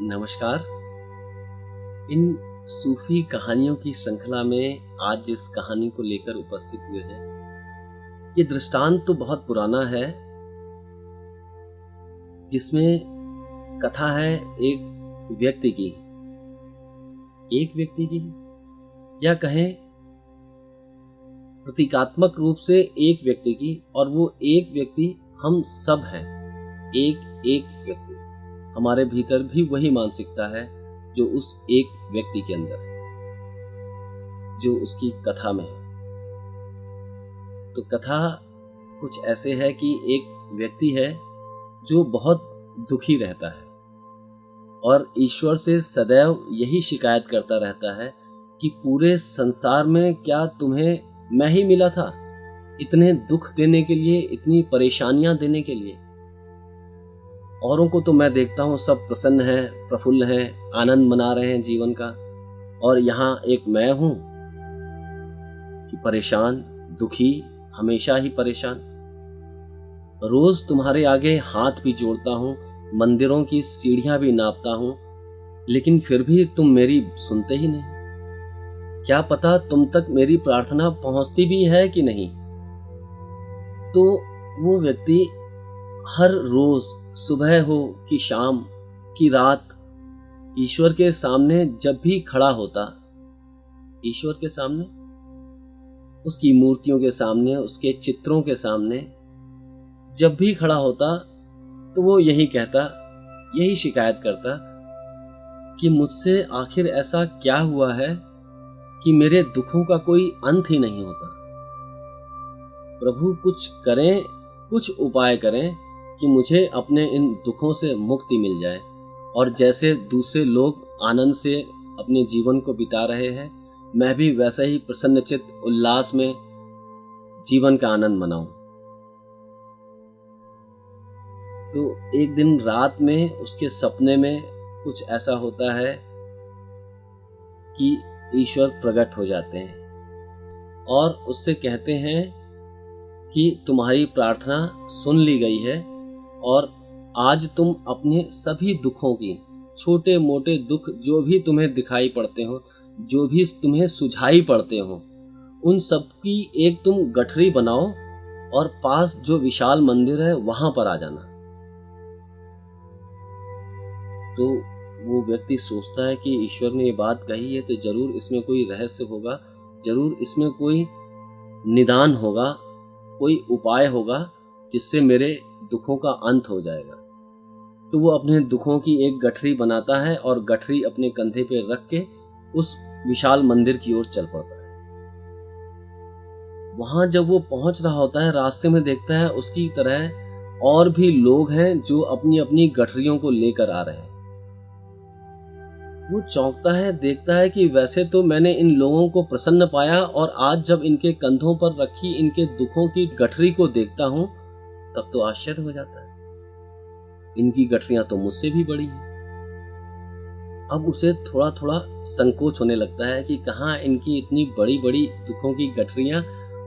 नमस्कार। इन सूफी कहानियों की श्रृंखला में आज जिस कहानी को लेकर उपस्थित हुए हैं, ये दृष्टांत तो बहुत पुराना है, जिसमें कथा है एक व्यक्ति की या कहें प्रतीकात्मक रूप से एक व्यक्ति की, और वो एक व्यक्ति हम सब हैं। एक व्यक्ति, हमारे भीतर भी वही मानसिकता है जो उस एक व्यक्ति के अंदर है, जो उसकी कथा में है। तो कथा कुछ ऐसे है कि एक व्यक्ति है जो बहुत दुखी रहता है और ईश्वर से सदैव यही शिकायत करता रहता है कि पूरे संसार में क्या तुम्हें मैं ही मिला था, इतने दुख देने के लिए, इतनी परेशानियां देने के लिए। औरों को तो मैं देखता हूँ सब प्रसन्न हैं, प्रफुल्ल हैं, आनंद मना रहे हैं जीवन का, और यहाँ एक मैं हूँ कि परेशान, दुखी, हमेशा ही परेशान। रोज तुम्हारे आगे हाथ भी जोड़ता हूँ, मंदिरों की सीढ़ियां भी नापता हूँ, लेकिन फिर भी तुम मेरी सुनते ही नहीं। क्या पता तुम तक मेरी प्रार्थना पहुंचती भी है कि नहीं। तो वो व्यक्ति हर रोज, सुबह हो कि शाम कि रात, ईश्वर के सामने जब भी खड़ा होता, ईश्वर के सामने, उसकी मूर्तियों के सामने, उसके चित्रों के सामने जब भी खड़ा होता, तो वो यही कहता, यही शिकायत करता कि मुझसे आखिर ऐसा क्या हुआ है कि मेरे दुखों का कोई अंत ही नहीं होता। प्रभु कुछ करें, कुछ उपाय करें कि मुझे अपने इन दुखों से मुक्ति मिल जाए, और जैसे दूसरे लोग आनंद से अपने जीवन को बिता रहे हैं, मैं भी वैसा ही प्रसन्नचित्त उल्लास में जीवन का आनंद मनाऊं। तो एक दिन रात में उसके सपने में कुछ ऐसा होता है कि ईश्वर प्रकट हो जाते हैं और उससे कहते हैं कि तुम्हारी प्रार्थना सुन ली गई है, और आज तुम अपने सभी दुखों की, छोटे मोटे दुख जो भी तुम्हें दिखाई पड़ते हो, जो भी तुम्हें सुझाई पड़ते हो, उन सब की एक तुम गठरी बनाओ और पास जो विशाल मंदिर है वहां पर आ जाना। तो वो व्यक्ति सोचता है कि ईश्वर ने ये बात कही है तो जरूर इसमें कोई रहस्य होगा, जरूर इसमें कोई निदान होगा, कोई उपाय होगा जिससे मेरे दुखों का अंत हो जाएगा। तो वो अपने दुखों की एक गठरी बनाता है और गठरी अपने कंधे पे रख के उस विशाल मंदिर की ओर चल पड़ता है। वहां जब वो पहुंच रहा होता है, रास्ते में देखता है उसकी तरह और भी लोग हैं जो अपनी अपनी गठरियों को लेकर आ रहे हैं। वो चौंकता है, देखता है कि वैसे तो मैंने इन लोगों को प्रसन्न पाया, और आज जब इनके कंधों पर रखी इनके दुखों की गठरी को देखता हूं तब तो आश्चर्य हो जाता है। इनकी गठरियां तो मुझसे भी बड़ी हैं। अब उसे थोड़ा थोड़ा संकोच होने लगता है कि कहाँ इनकी इतनी बड़ी बड़ी दुखों की गठरियां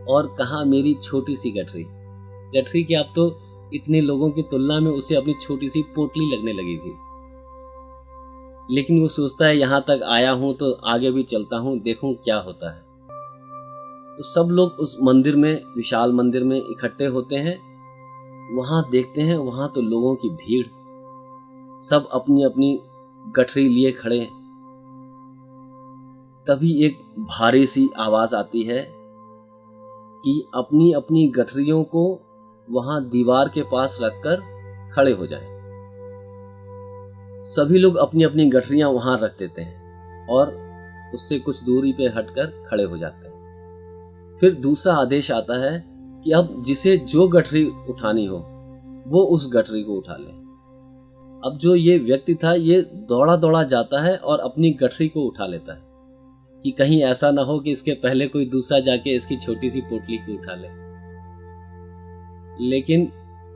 और कहाँ मेरी छोटी सी गठरी की अब तो इतने लोगों की तुलना में उसे अपनी छोटी सी पोटली लगने लगी थी। लेकिन वो सोचता है यहाँ तक आया हूं तो आगे भी चलता हूं, देखूं क्या होता है। तो सब लोग उस मंदिर में, विशाल मंदिर में इकट्ठे होते हैं। वहां देखते हैं, वहां तो लोगों की भीड़, सब अपनी अपनी गठरी लिए खड़े। तभी एक भारी सी आवाज आती है कि अपनी अपनी गठरियों को वहां दीवार के पास रखकर खड़े हो जाएं। सभी लोग अपनी अपनी गठरियां वहां रख देते हैं और उससे कुछ दूरी पे हटकर खड़े हो जाते हैं। फिर दूसरा आदेश आता है कि अब जिसे जो गठरी उठानी हो वो उस गठरी को उठा ले। अब जो ये व्यक्ति था, ये दौड़ा दौड़ा जाता है और अपनी गठरी को उठा लेता है कि कहीं ऐसा ना हो कि इसके पहले कोई दूसरा जाके इसकी छोटी सी पोटली को उठा ले। लेकिन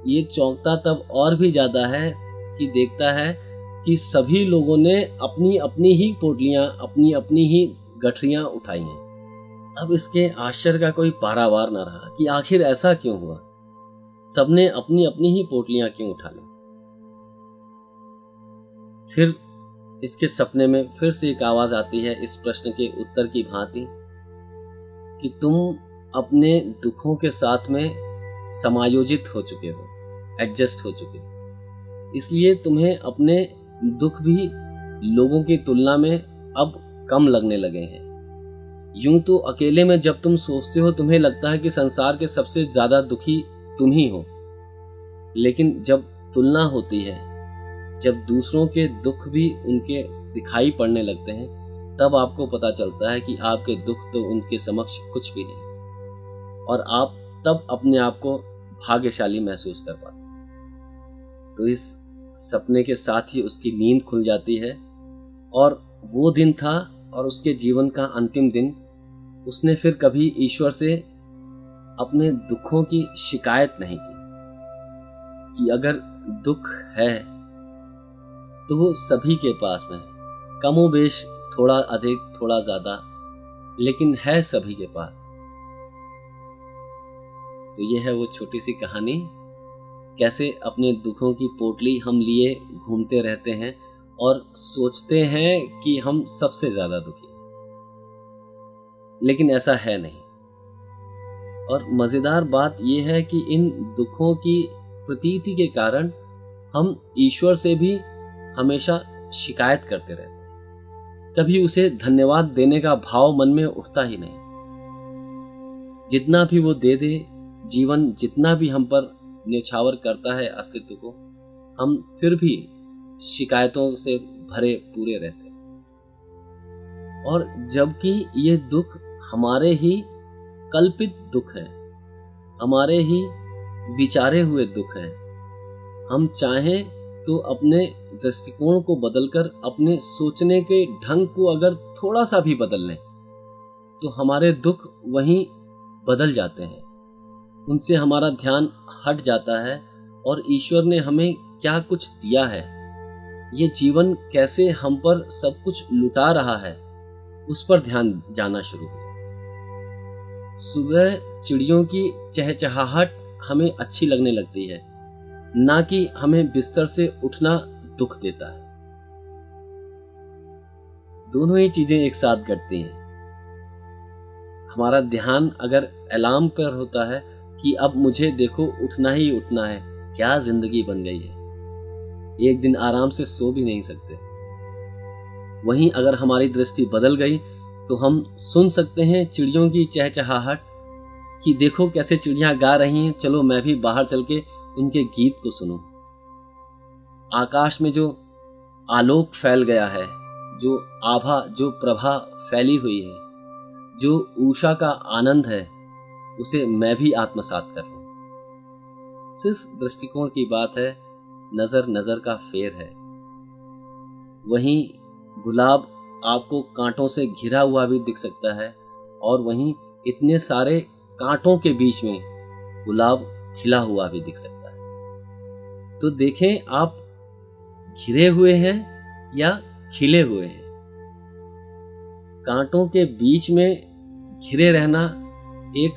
ये चौंकता तब और भी ज्यादा है कि देखता है कि सभी लोगों ने अपनी अपनी ही पोटलियां, अपनी अपनी ही गठरियां उठाई हैं। अब इसके आश्चर्य का कोई पारावार न रहा कि आखिर ऐसा क्यों हुआ, सबने अपनी अपनी ही पोटलियां क्यों उठा ली। फिर इसके सपने में फिर से एक आवाज आती है इस प्रश्न के उत्तर की भांति कि तुम अपने दुखों के साथ में समायोजित हो चुके हो, एडजस्ट हो चुके हो, इसलिए तुम्हें अपने दुख भी लोगों की तुलना में अब कम लगने लगे हैं। यूं तो अकेले में जब तुम सोचते हो तुम्हें लगता है कि संसार के सबसे ज्यादा दुखी तुम ही हो, लेकिन जब तुलना होती है, जब दूसरों के दुख भी उनके दिखाई पड़ने लगते हैं, तब आपको पता चलता है कि आपके दुख तो उनके समक्ष कुछ भी नहीं, और आप तब अपने आप को भाग्यशाली महसूस कर पाते। तो इस सपने के साथ ही उसकी नींद खुल जाती है, और वो दिन था और उसके जीवन का अंतिम दिन। उसने फिर कभी ईश्वर से अपने दुखों की शिकायत नहीं की कि अगर दुख है तो वो सभी के पास में है, कमोबेश, थोड़ा अधिक थोड़ा ज्यादा, लेकिन है सभी के पास। तो ये है वो छोटी सी कहानी, कैसे अपने दुखों की पोटली हम लिए घूमते रहते हैं और सोचते हैं कि हम सबसे ज्यादा दुखी हैं, लेकिन ऐसा है नहीं। और मजेदार बात यह है कि इन दुखों की प्रतीति के कारण हम ईश्वर से भी हमेशा शिकायत करते रहते हैं, कभी उसे धन्यवाद देने का भाव मन में उठता ही नहीं। जितना भी वो दे दे, जीवन जितना भी हम पर न्यौछावर करता है अस्तित्व को, हम फिर भी शिकायतों से भरे पूरे रहते हैं। और जबकि ये दुख हमारे ही कल्पित दुख हैं, हमारे ही विचारे हुए दुख हैं। हम चाहें तो अपने दृष्टिकोण को बदलकर अपने सोचने के ढंग को अगर थोड़ा सा भी बदल लें तो हमारे दुख वहीं बदल जाते हैं, उनसे हमारा ध्यान हट जाता है और ईश्वर ने हमें क्या कुछ दिया है, ये जीवन कैसे हम पर सब कुछ लुटा रहा है, उस पर ध्यान जाना शुरू हो। सुबह चिड़ियों की चहचहाहट हमें अच्छी लगने लगती है, ना कि हमें बिस्तर से उठना दुख देता है। दोनों ही चीजें एक साथ घटती हैं। हमारा ध्यान अगर अलार्म पर होता है कि अब मुझे देखो उठना ही उठना है, क्या जिंदगी बन गई है, एक दिन आराम से सो भी नहीं सकते। वहीं अगर हमारी दृष्टि बदल गई तो हम सुन सकते हैं चिड़ियों की चहचहाहट कि देखो कैसे चिड़ियां गा रही हैं, चलो मैं भी बाहर चल के उनके गीत को सुनूं। आकाश में जो आलोक फैल गया है, जो आभा, जो प्रभा फैली हुई है, जो उषा का आनंद है, उसे मैं भी आत्मसात कर लूं। सिर्फ दृष्टिकोण की बात है, नजर नजर का फेर है। वहीं गुलाब आपको कांटों से घिरा हुआ भी दिख सकता है, और वहीं इतने सारे कांटों के बीच में गुलाब खिला हुआ भी दिख सकता है। तो देखें, आप घिरे हुए हैं या खिले हुए हैं। कांटों के बीच में घिरे रहना एक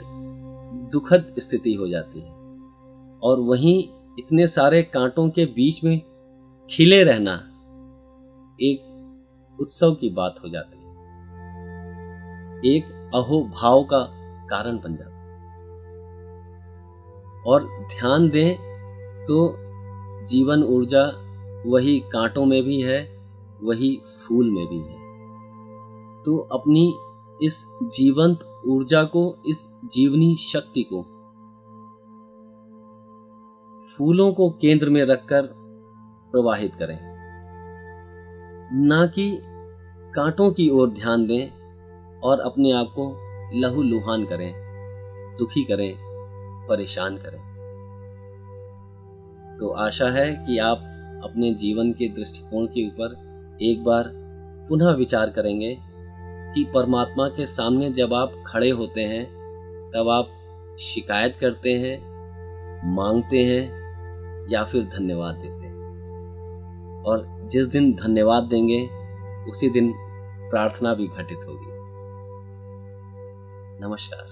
दुखद स्थिति हो जाती है, और वहीं इतने सारे कांटों के बीच में खिले रहना एक उत्सव की बात हो जाती है, एक अहोभाव का कारण बन जाता है। और ध्यान दें तो जीवन ऊर्जा वही कांटों में भी है, वही फूल में भी है। तो अपनी इस जीवंत ऊर्जा को, इस जीवनी शक्ति को फूलों को केंद्र में रखकर प्रवाहित करें, ना कि कांटों की ओर ध्यान दें और अपने आप को लहूलुहान करें, दुखी करें, परेशान करें। तो आशा है कि आप अपने जीवन के दृष्टिकोण के ऊपर एक बार पुनः विचार करेंगे कि परमात्मा के सामने जब आप खड़े होते हैं तब आप शिकायत करते हैं, मांगते हैं या फिर धन्यवाद देते हैं। और जिस दिन धन्यवाद देंगे उसी दिन प्रार्थना भी घटित होगी। नमस्कार।